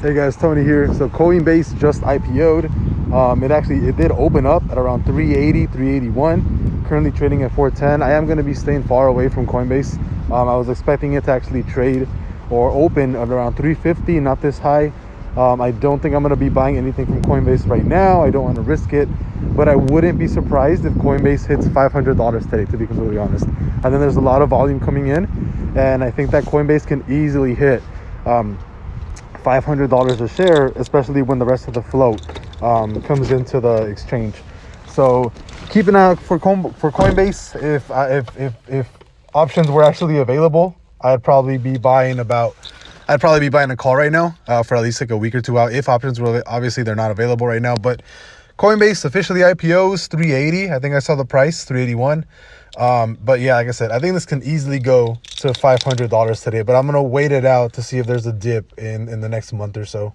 Hey guys, Tony here. So Coinbase just IPO'd. It did open up at around 380, 381. Currently trading at 410. I am going to be staying far away from Coinbase. I was expecting it to actually trade or open at around 350, not this high. I don't think I'm going to be buying anything from Coinbase right now. I don't want to risk it, but I wouldn't be surprised if Coinbase hits $500 today, to be completely honest. And then there's a lot of volume coming in, and I think that Coinbase can easily hit $500 a share, especially when the rest of the float comes into the exchange. So keep an eye out for Coinbase. If options were actually available, I'd probably be buying a call right now for at least like a week or two out. If options were, obviously they're not available right now, but Coinbase officially IPOs 380. I think I saw the price 381. But yeah, like I said, I think this can easily go to $500 today, but I'm going to wait it out to see if there's a dip in the next month or so.